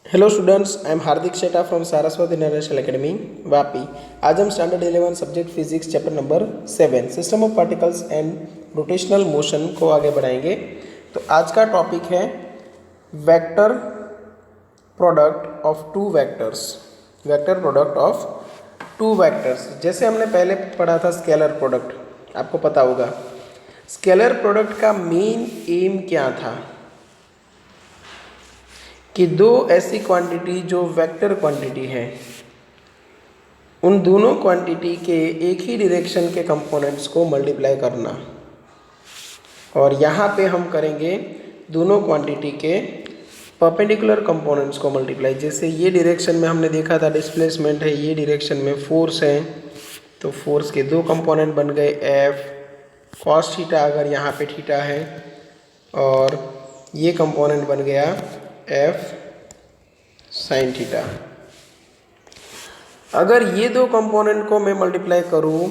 Hello students, I am Hardik Sheta from Saraswati international academy Vapi. आज हम standard 11 subject physics chapter number 7 system of particles and rotational motion को आगे बढ़ाएंगे। तो आज का टॉपिक है vector product of two vectors. Vector product of two vectors, जैसे हमने पहले पढ़ा था स्केलर प्रोडक्ट, आपको पता होगा। स्केलर प्रोडक्ट का मेन एम क्या था कि दो ऐसी क्वांटिटी जो वेक्टर क्वांटिटी है, उन दोनों क्वांटिटी के एक ही डायरेक्शन के कंपोनेंट्स को मल्टीप्लाई करना। और यहाँ पे हम करेंगे दोनों क्वांटिटी के परपेंडिकुलर कंपोनेंट्स को मल्टीप्लाई। जैसे ये डायरेक्शन में हमने देखा था डिस्प्लेसमेंट है, ये डायरेक्शन में फोर्स है, तो फोर्स के दो कंपोनेंट बन गए एफ कॉस थीटा, अगर यहाँ पे थीटा है, और ये कंपोनेंट बन गया एफ साइन थीटा। अगर ये दो कंपोनेंट को मैं मल्टीप्लाई करूं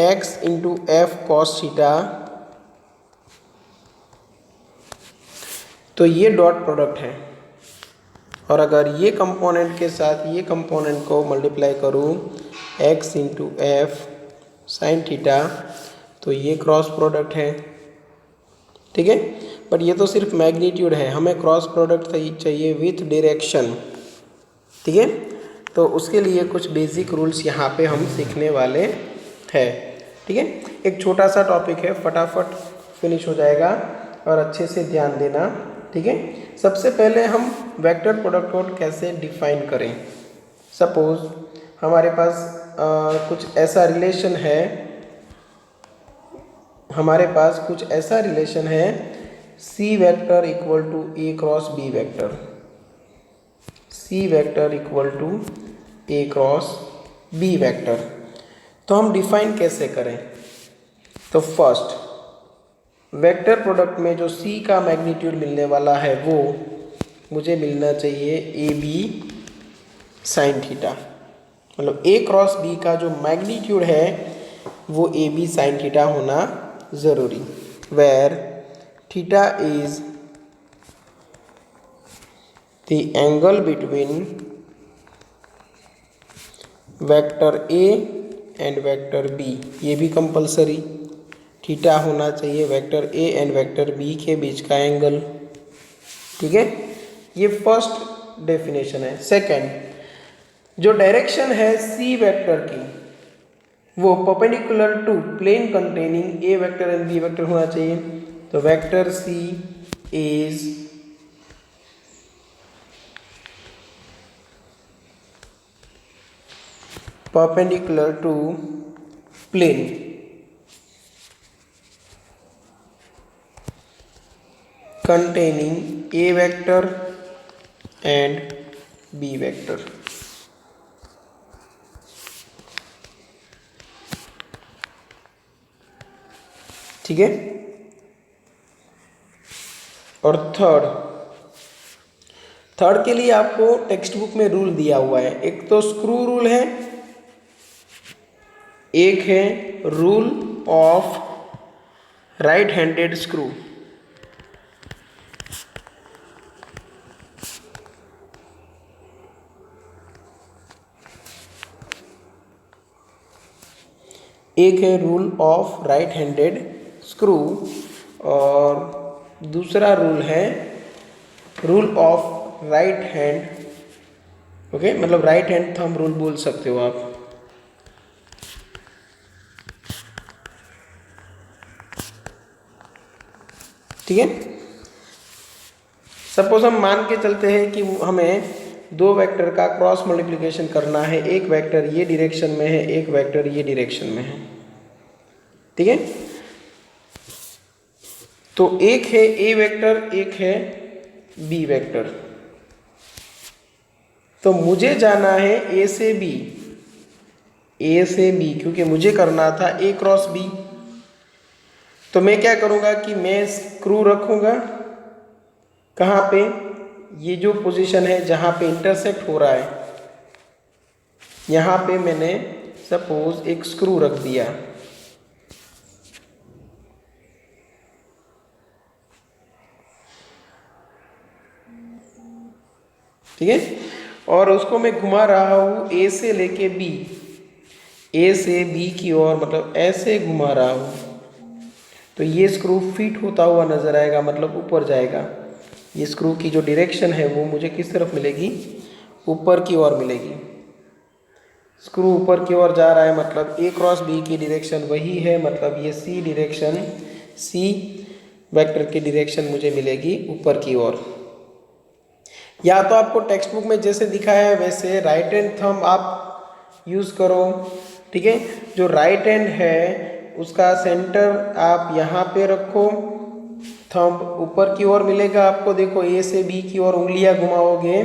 x into F cos theta, तो ये डॉट प्रोडक्ट है। और अगर ये कंपोनेंट के साथ ये कंपोनेंट को मल्टीप्लाई करूं x into F sine theta, तो ये क्रॉस प्रोडक्ट है। ठीक है, बट ये तो सिर्फ मैग्नीट्यूड है, हमें क्रॉस प्रोडक्ट चाहिए विथ डायरेक्शन। ठीक है, तो उसके लिए कुछ बेसिक रूल्स यहाँ पे हम सीखने वाले हैं। ठीक है, एक छोटा सा टॉपिक है, फटाफट फिनिश हो जाएगा और अच्छे से ध्यान देना। ठीक है, सबसे पहले हम वेक्टर प्रोडक्ट को कैसे डिफाइन करें। सपोज हमारे पास कुछ ऐसा रिलेशन है, C vector equal to A cross B vector, C vector equal to A cross B vector. तो हम डिफाइन कैसे करें? तो फर्स्ट, वेक्टर प्रोडक्ट में जो सी का मैग्नीट्यूड मिलने वाला है वो मुझे मिलना चाहिए ए बी साइन थीटा। मतलब ए क्रॉस बी का जो मैग्नीट्यूड है वो ए बी साइन थीटा होना ज़रूरी, where theta is the angle between vector A and vector B. ये भी कंपलसरी, थीटा होना चाहिए vector A and vector B के बीच का एंगल। ठीक है, ये फर्स्ट डेफिनेशन है। सेकंड, जो डायरेक्शन है सी वेक्टर की वो perpendicular to plane containing A vector and B vector होना चाहिए। तो vector C is perpendicular to plane containing a vector and b vector। ठीक है, और थर्ड के लिए आपको टेक्स्ट बुक में रूल दिया हुआ है। एक तो स्क्रू रूल है, एक है rule of right handed screw. एक है rule of right handed screw और दूसरा रूल है rule of right hand. Okay, मतलब राइट हैंड थंब रूल बोल सकते हो आप। ठीक है, सपोज हम मान के चलते हैं कि हमें दो वेक्टर का क्रॉस मल्टीप्लिकेशन करना है, एक वेक्टर ये डायरेक्शन में है, एक वेक्टर ये डायरेक्शन में है। ठीक है, तो एक है ए वेक्टर, एक है बी वेक्टर। तो मुझे जाना है ए से बी, ए से बी, क्योंकि मुझे करना था ए क्रॉस बी। तो मैं क्या करूँगा कि मैं स्क्रू रखूँगा कहाँ पे, ये जो पोजीशन है जहाँ पे इंटरसेक्ट हो रहा है, यहाँ पे मैंने सपोज एक स्क्रू रख दिया। ठीक है। और उसको मैं घुमा रहा हूँ ए से लेके बी, ए से बी की ओर, मतलब ऐसे घुमा रहा हूँ, तो ये स्क्रू फिट होता हुआ नजर आएगा, मतलब ऊपर जाएगा। ये स्क्रू की जो डायरेक्शन है वो मुझे किस तरफ मिलेगी, ऊपर की ओर मिलेगी। स्क्रू ऊपर की ओर जा रहा है, मतलब ए क्रॉस बी की डायरेक्शन वही है, मतलब ये सी डायरेक्शन, सी वेक्टर की डायरेक्शन मुझे मिलेगी ऊपर की ओर। या तो आपको टेक्स्ट बुक में जैसे दिखाया है वैसे राइट हैंड थंब आप यूज़ करो, ठीक है। जो राइट हैंड है उसका सेंटर आप यहाँ पे रखो, थंब ऊपर की ओर मिलेगा आपको। देखो ए से बी की ओर उंगलियां घुमाओगे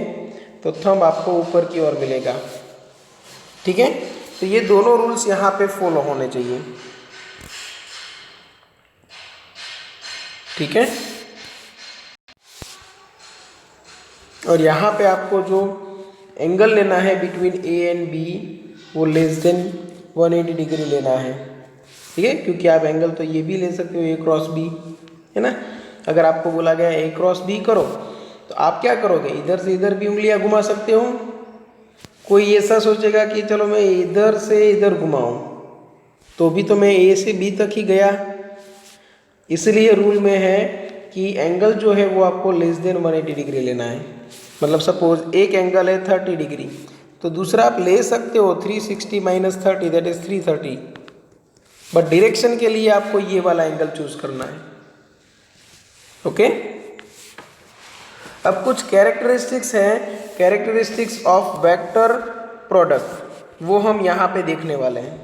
तो थंब आपको ऊपर की ओर मिलेगा, ठीक है। तो ये दोनों रूल्स यहाँ पे फॉलो होने चाहिए, ठीक है। और यहाँ पे आपको जो एंगल लेना है बिटवीन ए एंड बी वो लेस देन 180 डिग्री लेना है, ठीक है। क्योंकि आप एंगल तो ये भी ले सकते हो, ए क्रॉस बी, है ना। अगर आपको बोला गया ए क्रॉस बी करो तो आप क्या करोगे, इधर से इधर भी उंगलियां घुमा सकते हो। कोई ऐसा सोचेगा कि चलो मैं इधर से इधर घुमाऊं, तो भी तो मैं ए से बी तक ही गया। इसलिए रूल में है कि एंगल जो है वो आपको लेस देन 180 डिग्री लेना है। मतलब सपोज एक एंगल है 30 डिग्री, तो दूसरा आप ले सकते हो 360 minus 30 that is 330, but direction के लिए आपको ये वाला एंगल चूज करना है, ओके। अब कुछ कैरेक्टरिस्टिक्स हैं, कैरेक्टरिस्टिक्स ऑफ वेक्टर प्रोडक्ट, वो हम यहाँ पे देखने वाले हैं।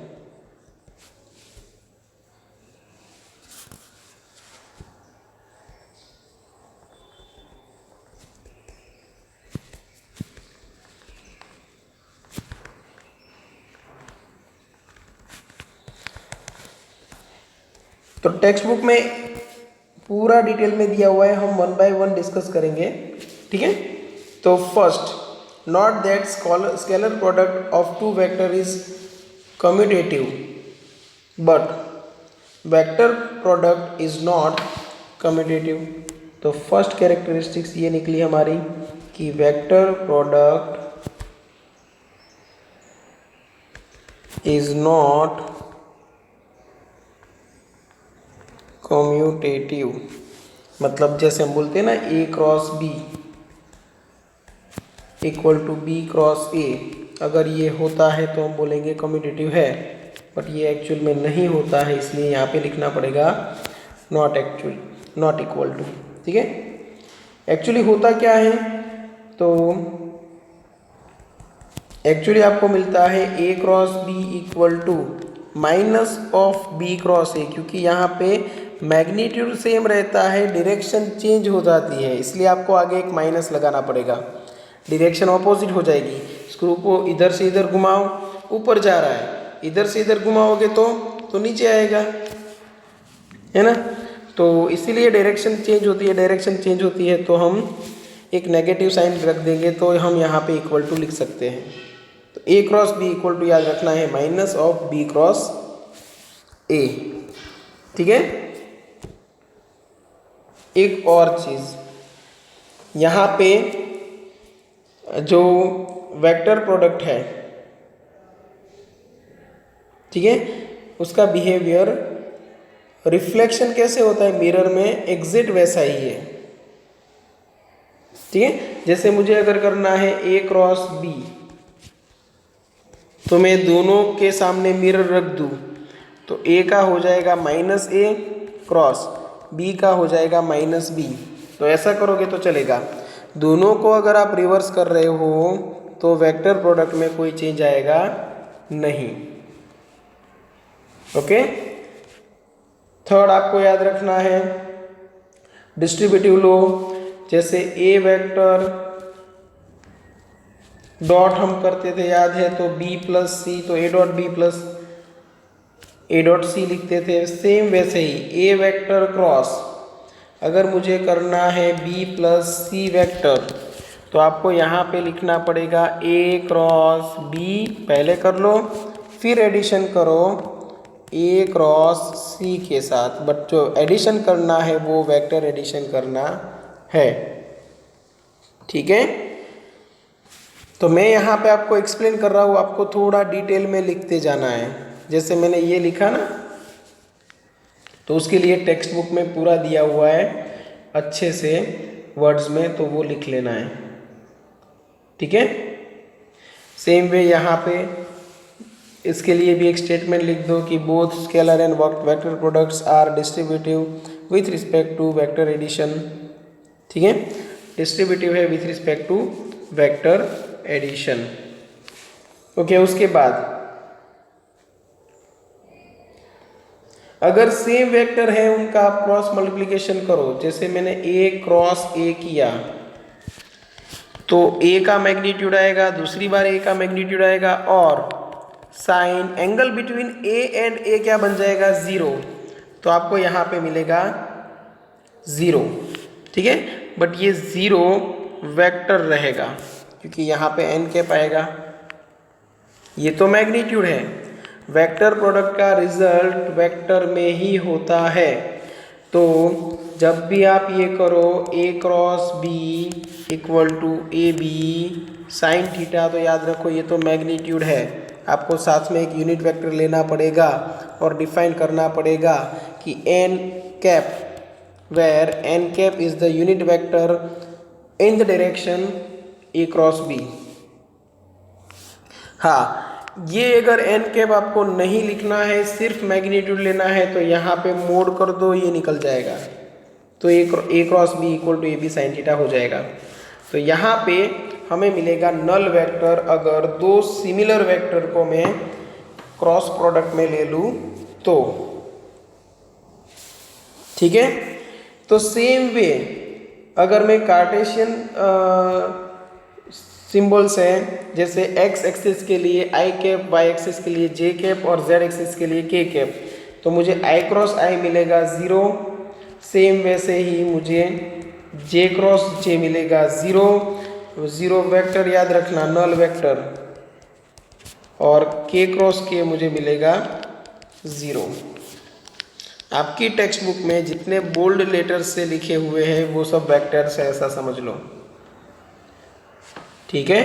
तो टेक्स्ट बुक में पूरा डिटेल में दिया हुआ है, हम 1 बाय 1 डिस्कस करेंगे, ठीक है। तो first, note that scalar product of two vector is commutative, but vector product is not commutative. तो फर्स्ट कैरेक्टरिस्टिक्स ये निकली हमारी कि vector product is not commutative. मतलब जैसे हम बोलते हैं ना A cross B equal to B cross A, अगर ये होता है तो हम बोलेंगे कम्यूटेटिव है, बट ये एक्चुअल में नहीं होता है, इसलिए यहाँ पे लिखना पड़ेगा not actual, not equal to, ठीक है। एक्चुअली होता क्या है, तो एक्चुअली आपको मिलता है A cross B equal to minus of B cross A, क्योंकि यहाँ पे मैग्नीट्यूड सेम रहता है, डायरेक्शन चेंज हो जाती है, इसलिए आपको आगे एक माइनस लगाना पड़ेगा, डायरेक्शन ऑपोजिट हो जाएगी। स्क्रू को इधर से इधर घुमाओ, ऊपर जा रहा है, इधर से इधर घुमाओगे तो नीचे आएगा, है ना। तो इसीलिए डायरेक्शन चेंज होती है, डायरेक्शन चेंज होती है तो हम एक नेगेटिव साइन रख देंगे, तो हम यहाँ पे इक्वल टू लिख सकते हैं। तो A cross B equal to याद रखना है minus of B cross A, ठीक है। एक और चीज यहाँ पे जो वेक्टर प्रोडक्ट है, ठीक है, उसका बिहेवियर रिफ्लेक्शन कैसे होता है मिरर में, एग्जैक्ट वैसा ही है, ठीक है। जैसे मुझे अगर करना है ए क्रॉस बी, तो मैं दोनों के सामने मिरर रख दूं तो ए का हो जाएगा माइनस ए क्रॉस बी का हो जाएगा माइनस बी, तो ऐसा करोगे तो चलेगा। दोनों को अगर आप रिवर्स कर रहे हो तो वेक्टर प्रोडक्ट में कोई चेंज आएगा नहीं, ओके। थर्ड आपको याद रखना है डिस्ट्रीब्यूटिव लॉ, जैसे ए वेक्टर डॉट हम करते थे याद है, तो बी प्लस सी, तो A dot B plus A dot C लिखते थे, सेम वैसे ही ए वेक्टर क्रॉस अगर मुझे करना है बी प्लस सी वेक्टर, तो आपको यहाँ पे लिखना पड़ेगा ए क्रॉस बी, पहले कर लो फिर एडिशन करो ए क्रॉस सी के साथ, बट जो एडिशन करना है वो वेक्टर एडिशन करना है, ठीक है। तो मैं यहाँ पे आपको एक्सप्लेन कर रहा हूँ, आपको थोड़ा डिटेल में लिखते जाना है। जैसे मैंने ये लिखा ना, तो उसके लिए टेक्स्ट बुक में पूरा दिया हुआ है अच्छे से वर्ड्स में, तो वो लिख लेना है, ठीक है। सेम वे यहाँ पे इसके लिए भी एक स्टेटमेंट लिख दो कि both scalar and vector products are distributive with respect to vector addition, ठीक है। डिस्ट्रीब्यूटिव है with respect to vector addition. Okay, उसके बाद अगर सेम वेक्टर है उनका आप क्रॉस मल्टीप्लिकेशन करो। जैसे मैंने ए क्रॉस ए किया तो ए का मैग्नीट्यूड आएगा, दूसरी बार ए का मैग्नीट्यूड आएगा, और sine angle between A and A क्या बन जाएगा, 0। तो आपको यहाँ पे मिलेगा 0, ठीक है। बट ये 0 वेक्टर रहेगा क्योंकि यहाँ पे एन कैप आएगा, ये तो मैग्नीट्यूड है। वेक्टर प्रोडक्ट का रिजल्ट वेक्टर में ही होता है। तो जब भी आप ये करो A cross B equal to A B sine theta, तो याद रखो ये तो मैग्नीट्यूड है। आपको साथ में एक यूनिट वेक्टर लेना पड़ेगा और डिफाइन करना पड़ेगा कि N cap where N cap is the unit vector in the direction A cross B. हाँ, ये अगर एन कैप आपको नहीं लिखना है, सिर्फ मैग्नीट्यूड लेना है, तो यहाँ पे मोड कर दो, ये निकल जाएगा। तो A cross B equal to A B sine theta हो जाएगा। तो यहाँ पे हमें मिलेगा नल वेक्टर अगर दो सिमिलर वेक्टर को मैं क्रॉस प्रोडक्ट में ले लूँ तो, ठीक है। तो सेम वे अगर मैं कार्टेशियन सिंबल्स हैं, जैसे एक्स एक्सिस के लिए आई कैप, वाई एक्सिस के लिए जे कैप और जेड एक्सिस के लिए के कैप, तो मुझे आई क्रॉस आई मिलेगा 0। सेम वैसे ही मुझे जे क्रॉस जे मिलेगा 0। 0 वेक्टर याद रखना नल वेक्टर, और के क्रॉस के मुझे मिलेगा 0। आपकी टेक्स्ट बुक में जितने बोल्ड लेटर्स से लिखे हुए हैं वो सब वेक्टर्स है, ऐसा समझ लो, ठीक है।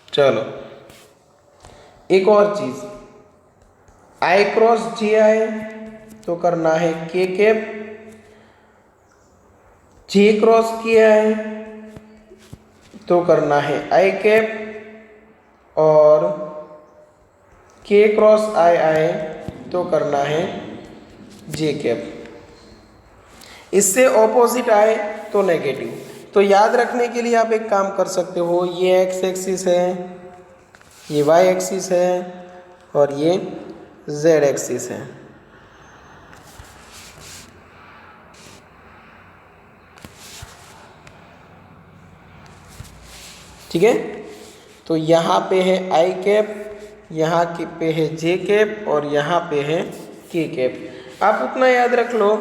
चलो एक और चीज, आई क्रॉस जे आए तो करना है के कैप, जे क्रॉस के आए तो करना है आई कैप, और के क्रॉस आई आए तो करना है जे कैप। इससे ऑपोजिट आए तो नेगेटिव। तो याद रखने के लिए आप एक काम कर सकते हो, ये एक्स एक्सिस है, ये वाई एक्सिस है, और ये जेड एक्सिस है। ठीक है, तो यहाँ पे है आई कैप, यहाँ पे है जे कैप, और यहाँ पे है के कैप। आप उतना याद रख लो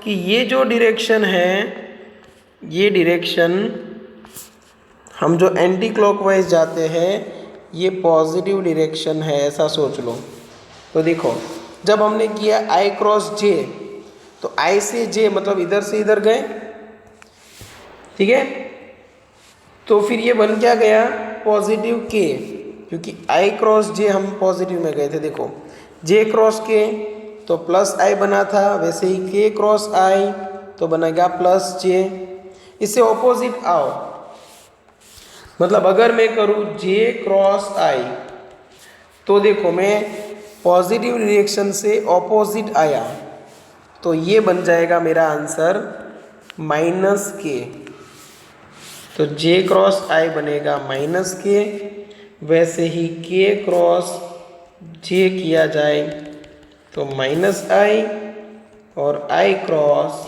कि ये जो डायरेक्शन है, ये डायरेक्शन हम जो एंटी क्लॉकवाइज जाते हैं ये पॉजिटिव डायरेक्शन है, ऐसा सोच लो। तो देखो जब हमने किया आई क्रॉस जे, तो आई से जे मतलब इधर से इधर गए, ठीक है। तो फिर ये बन क्या गया, पॉजिटिव के, क्योंकि आई क्रॉस जे हम पॉजिटिव में गए थे। देखो जे क्रॉस के तो प्लस आई बना था, वैसे ही के क्रॉस आई तो बनेगा प्लस जे। इससे ऑपोजिट आओ, मतलब अगर मैं करूँ जे क्रॉस आई तो देखो मैं पॉजिटिव डायरेक्शन से ऑपोजिट आया, तो ये बन जाएगा मेरा आंसर माइनस के। तो जे क्रॉस आई बनेगा माइनस के, वैसे ही के क्रॉस जे किया जाए तो माइनस आई, और आई क्रॉस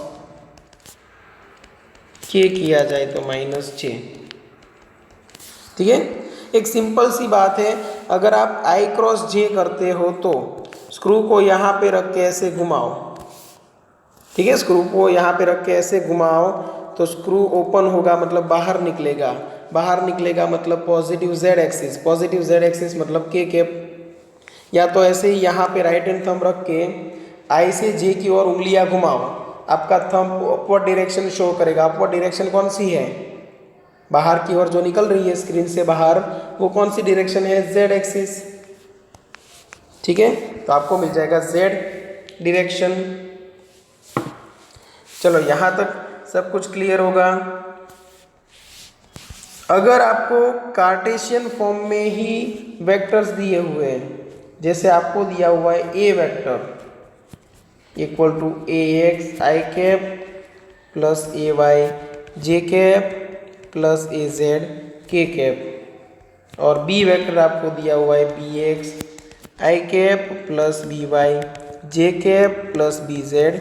के किया जाए तो माइनस जे। ठीक है, एक सिंपल सी बात है। अगर आप आई क्रॉस जे करते हो तो स्क्रू को यहाँ पे रख के ऐसे घुमाओ, ठीक है, स्क्रू को यहाँ पे रख के ऐसे घुमाओ तो स्क्रू ओपन होगा, मतलब बाहर निकलेगा। बाहर निकलेगा मतलब positive Z axis, positive Z axis मतलब के कैप। या तो ऐसे ही यहाँ पे राइट हैंड थंब रख के आई से जे की ओर उंगलियाँ घुमाओ, आपका थंब अपवर्ड डायरेक्शन शो करेगा। अपवर्ड डायरेक्शन कौन सी है, बाहर की ओर जो निकल रही है स्क्रीन से बाहर, वो कौन सी डायरेक्शन है, जेड एक्सिस। ठीक है, तो आपको मिल जाएगा जेड डायरेक्शन। चलो यहाँ तक सब कुछ क्लियर होगा। अगर आपको कार्टेशियन फॉर्म में ही वेक्टर्स दिए हुए हैं, जैसे आपको दिया हुआ है A vector equal to A X I cap plus A Y J cap plus A Z K cap, और बी वेक्टर आपको दिया हुआ है B X I cap plus B Y J cap plus B Z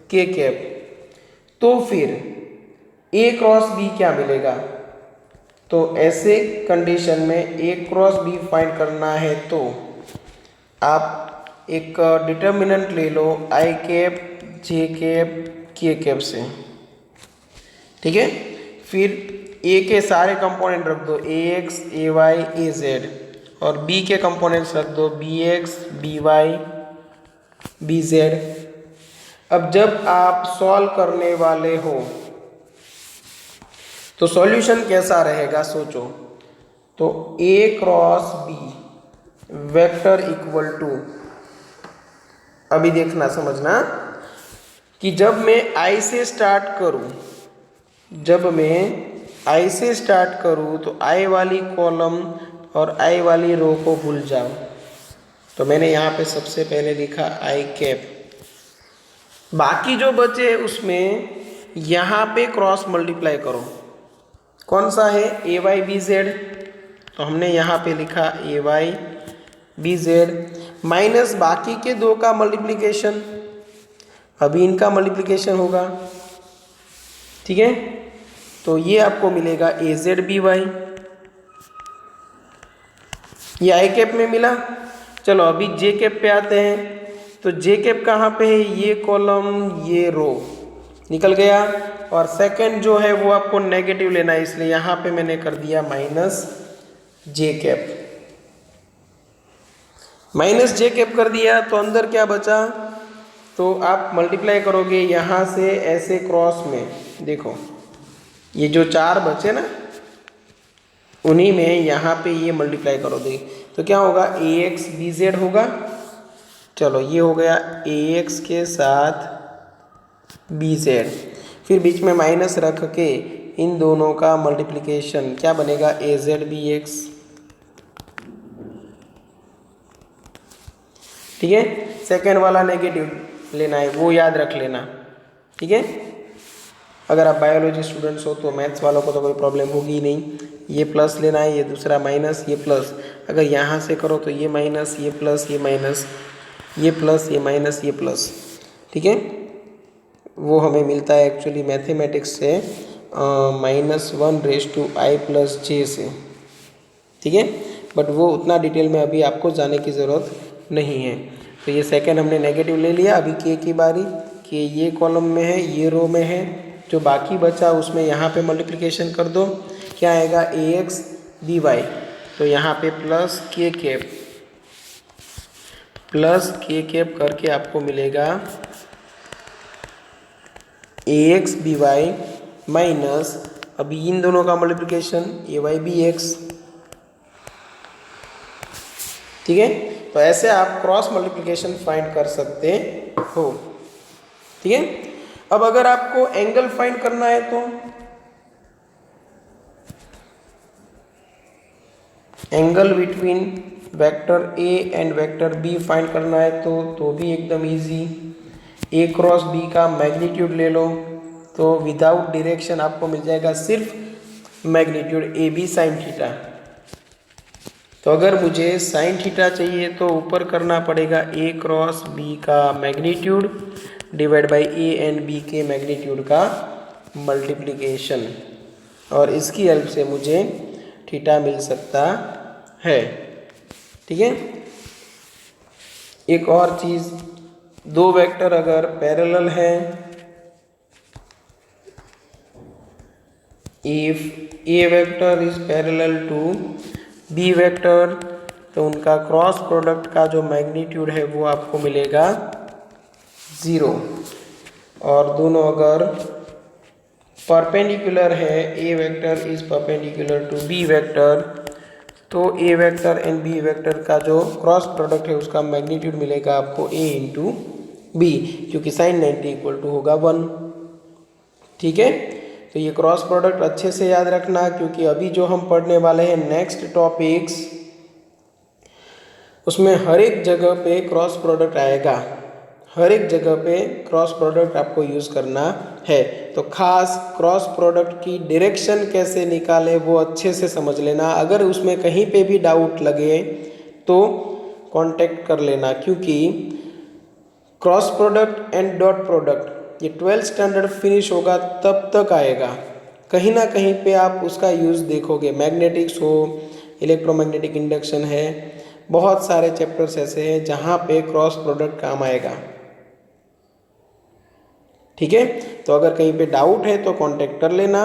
K cap, तो फिर ए cross B क्या मिलेगा। तो ऐसे कंडीशन में ए क्रॉस बी फाइंड करना है तो आप एक डिटर्मिनेंट ले लो आई कैप जे कैप के कैप से। ठीक है, फिर ए के सारे कंपोनेंट रख दो, A X A Y A Z, और बी के कंपोनेंट्स रख दो B X B Y B Z. अब जब आप सॉल्व करने वाले हो तो सॉल्यूशन कैसा रहेगा सोचो। तो A cross B vector equal to, अभी देखना समझना कि जब मैं आई से स्टार्ट करूं, जब मैं आई से स्टार्ट करूं तो आई वाली कॉलम और आई वाली रो को भूल जाओ। तो मैंने यहाँ पे सबसे पहले लिखा आई कैप, बाकी जो बचे उसमें यहाँ पे क्रॉस मल्टीप्लाई करो। कौन सा है, ए वाई बी जेड, तो हमने यहाँ पे लिखा ए वाई बी जेड माइनस बाकी के दो का मल्टीप्लिकेशन, अभी इनका मल्टीप्लिकेशन होगा। ठीक है, तो ये आपको मिलेगा ए जेड बी वाई, ये आई कैप में मिला। चलो अभी जे कैप पे आते हैं, तो जे कैप कहाँ पे है, ये कॉलम ये रो निकल गया, और सेकंड जो है वो आपको नेगेटिव लेना है, इसलिए यहाँ पे मैंने कर दिया माइनस जे कैप। माइनस जे कैप कर दिया तो अंदर क्या बचा, तो आप मल्टीप्लाई करोगे यहाँ से ऐसे क्रॉस में, देखो ये जो चार बचे ना उन्हीं में यहाँ पे ये मल्टीप्लाई करो दे, तो क्या होगा ए एक्स बी जेड होगा। चलो ये हो गया ए एक्स के साथ बी जेड, फिर बीच में माइनस रख के इन दोनों का मल्टीप्लिकेशन क्या बनेगा, ए जेड बी एक्स। ठीक है, सेकेंड वाला नेगेटिव लेना है, वो याद रख लेना। ठीक है, अगर आप बायोलॉजी स्टूडेंट्स हो तो मैथ्स वालों को तो कोई प्रॉब्लम होगी ही नहीं। ये प्लस लेना है, ये दूसरा माइनस, ये प्लस, अगर यहाँ से करो तो ये माइनस ये प्लस ये माइनस ये प्लस ये माइनस ये प्लस। ठीक है, वो हमें मिलता है एक्चुअली मैथमेटिक्स से -1⁻आई+j से। ठीक है, बट वो उतना डिटेल में अभी आपको जाने की ज़रूरत नहीं है। तो ये सेकंड हमने नेगेटिव ले लिया। अभी के की बारी, के ये कॉलम में है ये रो में है, जो बाकी बचा उसमें यहाँ पे मल्टीप्लिकेशन कर दो, क्या आएगा ए एक्स बी वाई, तो यहाँ पे प्लस के कैप करके आपको मिलेगा ए एक्स बी वाई माइनस, अभी इन दोनों का मल्टीप्लिकेशन ए वाई बी एक्स। ठीक है, तो ऐसे आप क्रॉस मल्टीप्लिकेशन फाइंड कर सकते हो। ठीक है, अब अगर आपको एंगल फाइंड करना है तो angle between vector A and vector B find करना है तो भी एकदम इजी। ए क्रॉस बी का मैग्नीट्यूड ले लो, तो विदाउट डायरेक्शन आपको मिल जाएगा सिर्फ magnitude A B sine theta. तो अगर मुझे साइन थीटा चाहिए तो ऊपर करना पड़ेगा ए क्रॉस बी का magnitude divide by A and B के मैग्नीट्यूड का मल्टीप्लिकेशन, और इसकी हेल्प से मुझे थीटा मिल सकता है। ठीक है, एक और चीज़, दो वेक्टर अगर पैरेलल है, if A vector is parallel to B vector, तो उनका क्रॉस प्रोडक्ट का जो मैग्नीट्यूड है वो आपको मिलेगा 0। और दोनों अगर परपेंडिकुलर है, A vector is perpendicular to B vector, तो A vector and B vector का जो क्रॉस प्रोडक्ट है उसका मैग्नीट्यूड मिलेगा आपको ए इंटू बी, क्योंकि साइन 90 इक्वल टू होगा 1। ठीक है, तो ये क्रॉस प्रोडक्ट अच्छे से याद रखना, क्योंकि अभी जो हम पढ़ने वाले हैं नेक्स्ट टॉपिक्स, उसमें हर एक जगह पे क्रॉस प्रोडक्ट आएगा, हर एक जगह पे क्रॉस प्रोडक्ट आपको यूज़ करना है। तो खास क्रॉस प्रोडक्ट की डायरेक्शन कैसे निकाले वो अच्छे से समझ लेना। अगर उसमें कहीं पे भी डाउट लगे तो कांटेक्ट कर लेना, क्योंकि cross product and dot product ये 12th स्टैंडर्ड फिनिश होगा तब तक आएगा। कहीं ना कहीं पे आप उसका यूज़ देखोगे, मैग्नेटिक्स हो, इलेक्ट्रोमैग्नेटिक इंडक्शन है, बहुत सारे चैप्टर्स ऐसे हैं जहाँ पे क्रॉस प्रोडक्ट काम आएगा। ठीक है, तो अगर कहीं पे डाउट है तो कांटेक्ट कर लेना।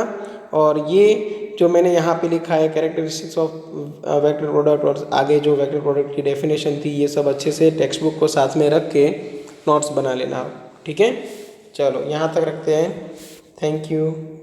और ये जो मैंने यहाँ पे लिखा है कैरेक्टरिस्टिक्स ऑफ वेक्टर प्रोडक्ट और आगे जो वेक्टर प्रोडक्ट की डेफिनेशन थी, ये सब अच्छे से टेक्स्ट बुक को साथ में रख के नोट्स बना लेना। ठीक है, चलो यहाँ तक रखते हैं। Thank you.